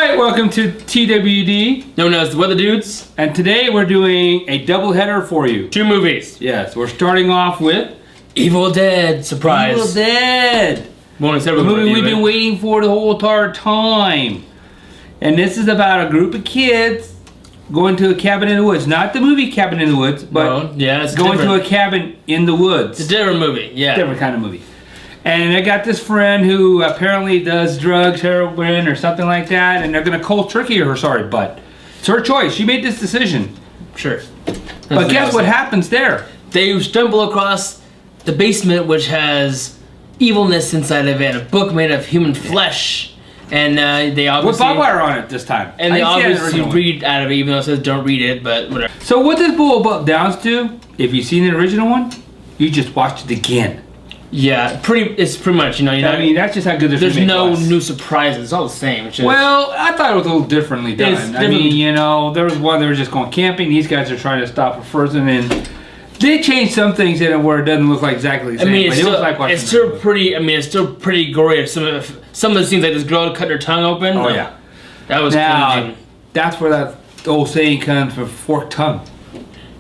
Alright, welcome to TWD, known as TheWhetherDudes. and today we're doing a double header for you. 2 movies. Yes, we're starting off with Evil Dead, surprise. Evil Dead, Bonus the movie we've been waiting for the whole entire time. And this is about a group of kids going to a cabin in the woods. Not the movie Cabin in the Woods, but it's going different. to a cabin in the woods. It's a different movie, yeah. Different kind of movie. And I got this friend who apparently does drugs, heroin, or something like that, and they're going to cold turkey her sorry butt. It's her choice. She made this decision. Sure. But guess what happens there? They stumble across the basement, which has evilness inside of it, a book made of human flesh. And they obviously... With barbed wire on it this time. And they obviously read out of it, even though it says don't read it, but whatever. So what this boils down to, if you've seen the original one, you just watched it again. Yeah, it's pretty much, I mean, that's just how good this there's remake no was. new surprises. It's all the same. It's just, Well, I thought it was a little differently done. I mean, there was one, they were just going camping. These guys are trying to stop a person, and they changed some things in it where it doesn't look like exactly the same. I mean, it's still pretty gory. Some of the scenes, like this girl cut her tongue open. Oh, yeah. That was cringy. That's where that old saying comes from, forked tongue.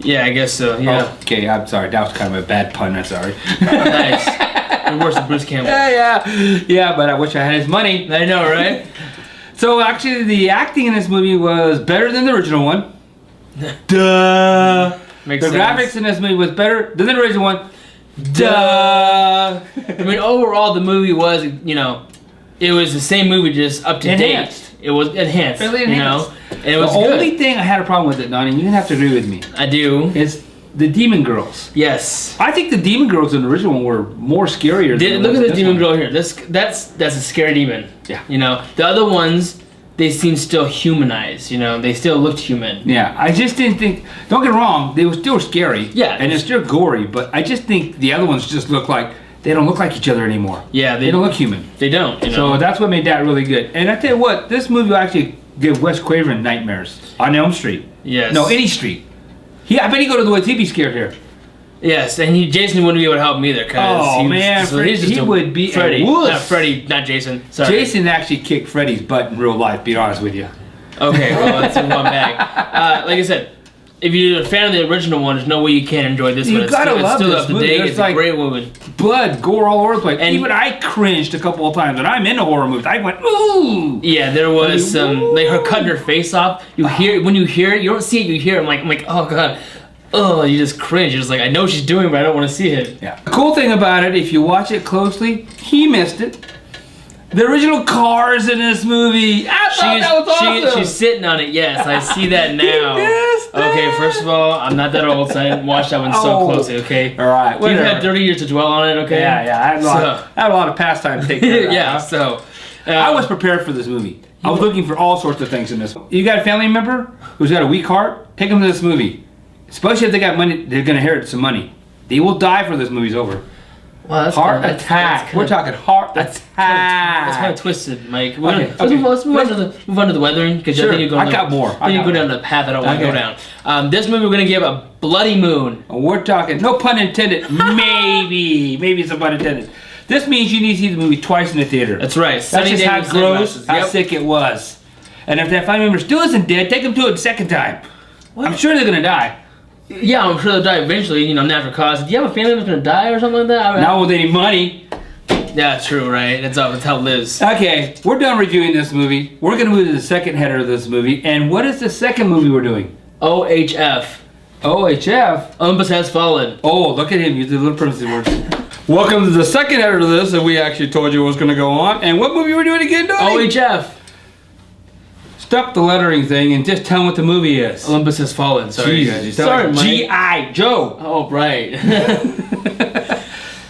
Yeah, I guess so, yeah. Oh, okay, I'm sorry. That was kind of a bad pun. I'm sorry. Nice. You're worse than Bruce Campbell. Yeah, but I wish I had his money. I know, right? So actually, the acting in this movie was better than the original one. Duh. Makes the sense. graphics in this movie was better than the original one. Duh. I mean, overall, the movie was, it was the same movie, just up to Enhanced. date. It was enhanced, Really enhanced. And it was the good. only thing I had a problem with it, Donnie, you have to agree with me, I do. is the demon girls. Yes. I think the demon girls in the original one were more scarier. Look at this demon girl here. That's a scary demon. Yeah. The other ones, they seem still humanized. They still looked human. Yeah, I just didn't think. Don't get me wrong, they were still scary. Yeah. And they're still gory, but I just think the other ones just look like they don't look like each other anymore. Yeah, they don't look human. They don't. So that's what made that really good. And I tell you what, this movie will actually give Wes Craven nightmares on Elm Street. Yes. No, any street. I bet he'd go to the woods. He'd be scared here. Yes, and Jason wouldn't be able to help him either. He would be Freddy. a wuss. Not Freddy, not Jason. Sorry. Jason actually kicked Freddy's butt in real life, be honest with you. Okay, well, that's in one bag. Like I said, if you're a fan of the original one, there's no way you can't enjoy this one. You gotta love still this up to movie. date. There's It's like a great movie. Blood, gore all over the place. And even I cringed a couple of times, and I'm into horror movies. I went, ooh! Yeah, there was some, like her cutting her face off. When you hear it, you don't see it, you hear it. I'm like, oh god. Oh, you just cringe. You're just like, I know what she's doing, but I don't want to see it. Yeah. The cool thing about it, if you watch it closely, he missed it. The original cars in this movie. I thought that was awesome. She's sitting on it. Yes, I see that now. Okay, first of all, I'm not that old, so I didn't watch that one so closely. Okay. All right. You've had 30 years to dwell on it. Okay. Yeah. I had a lot of pastime to take care of that. Yeah. So. I was prepared for this movie. I was looking for all sorts of things in this. You got a family member who's got a weak heart? Take them to this movie. Especially if they got money, they're gonna inherit some money. They will die for this movie's over. Well, that's heart attack. We're talking heart attack. That's kind of twisted, Mike. Let's move on to the weathering, because I think you're going. I got more. Then you go down the path I don't want to go down. This movie we're gonna give a bloody moon. We're talking, no pun intended. Maybe it's a pun intended. This means you need to see the movie twice in the theater. That's right. That's just how gross, how sick it was. And if that family member still isn't dead, take them to it a second time. What? I'm sure they're gonna die. Yeah, I'm sure they'll die eventually, natural cause. Do you have a family that's gonna die or something like that? Not with any money. Yeah, true, right? That's how it lives. Okay, we're done reviewing this movie. We're gonna move to the second header of this movie. And what is the second movie we're doing? OHF. OHF? Olympus Has Fallen. Oh, look at him, use the little princess words. Welcome to the second header of this that we actually told you was gonna go on. And what movie we're doing again, Donnie? OHF. Stop the lettering thing and just tell them what the movie is. Olympus Has Fallen. Sorry, Jesus. Sorry, Mike. G.I. Joe. Oh, right.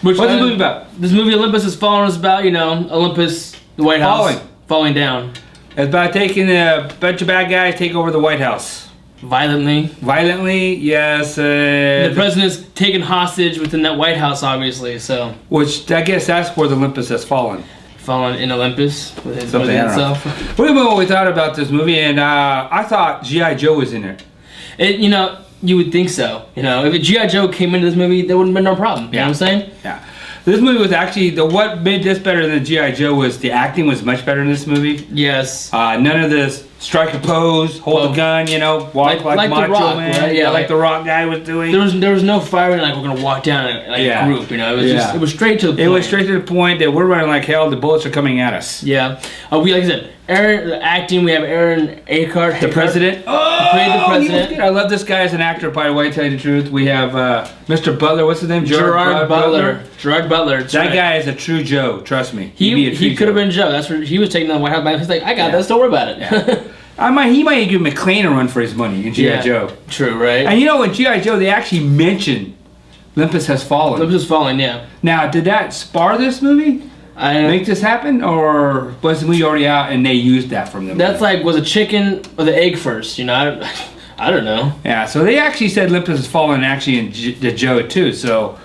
What's the movie about? This movie Olympus Has Fallen is about, Olympus, the White House. Falling down. It's about taking a bunch of bad guys take over the White House. Violently, yes. The president's taken hostage within that White House, obviously, so. Which, I guess that's where the Olympus has fallen. Fallen in Olympus with himself. What about what we thought about this movie? And I thought G.I. Joe was in it. You would think so. If a G.I. Joe came into this movie, there wouldn't have been no problem. You know what I'm saying? Yeah. This movie was actually what made this better than G.I. Joe was the acting was much better in this movie. Yes. None of this strike a pose, hold a gun, you know, walk like Macho the Rock, Man. right? Yeah, like the Rock guy was doing. There was no firing like we're gonna walk down a group, you know. It was just it was straight to the point. It was straight to the point that we're running like hell. The bullets are coming at us. Yeah. We like I said, Aaron the acting. We have Aaron Eckhart, The president. Oh, played the president. I love this guy as an actor. By the way, to tell you the truth, we have Mr. Butler. What's his name? Gerard Butler. Gerard Butler. That guy is a true Joe. Trust me. He could have been Joe. That's where he was taking the White House back. He's like, I got this. Don't worry about it. Yeah. He might give McClane a run for his money in G.I. Joe. True, right? And you know, in G.I. Joe, they actually mention Olympus Has Fallen. Olympus Has Fallen, yeah. Now, did that spar this movie? Make this happen? Or was the movie already out and they used that from them? That's like, was a chicken or the egg first, you know? I don't know. Yeah, so they actually said Olympus Has Fallen actually in the Joe, too. So,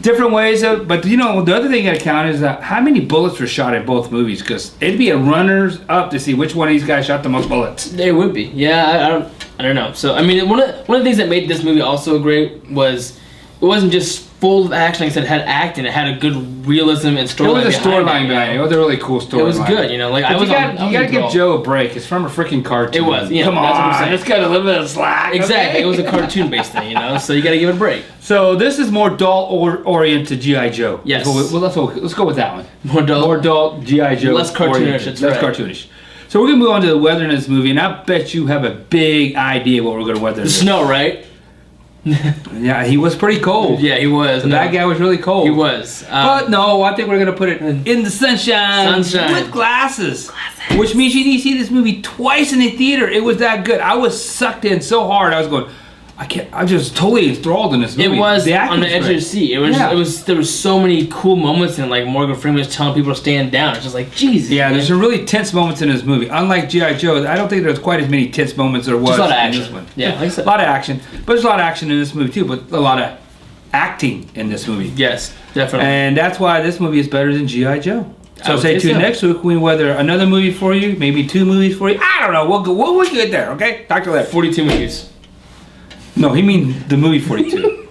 different ways of, but you know, the other thing you gotta count is how many bullets were shot in both movies, because it'd be a runners up to see which one of these guys shot the most bullets. They would be, yeah. I don't know. So I mean, one of the things that made this movie also great was it wasn't just full of action. Like I said, it had acting. It had a good realism and storyline. It was a storyline behind it. It was a really cool storyline. It was good, you know. Like you gotta give Joe a break. It's from a freaking cartoon. It was. Yeah, come that's on, what I'm saying. it's got a little bit of slack. Exactly. Okay? It was a cartoon-based thing, you know. So you gotta give it a break. So this is more adult-oriented G.I. Joe. Yes. Let's go with that one. More adult G.I. Joe. Less cartoonish. It's less cartoonish. So we're gonna move on to the weather in this movie, and I bet you have a big idea what we're gonna weather. The snow, right? Yeah, he was pretty cold. Yeah, he was. That guy was really cold. He was. But no, I think we're gonna put it in the sunshine. With glasses. Which means you need to see this movie twice in the theater. It was that good. I was sucked in so hard. I was going, I'm just totally enthralled in this movie. It was the on the edge of your seat. It was. There was so many cool moments in, like Morgan Freeman was telling people to stand down. It's just like, Jesus. Yeah, there's some really tense moments in this movie. Unlike G.I. Joe, I don't think there's quite as many tense moments there was just a lot of action. in this one. Yeah, like I said. A lot of action. But there's a lot of action in this movie too, but a lot of acting in this movie. Yes, definitely. And that's why this movie is better than G.I. Joe. So stay tuned next week. We weather another movie for you, maybe 2 movies for you. I don't know. We'll get there, okay? Talk to you later. 42 movies. No, he means the movie 42.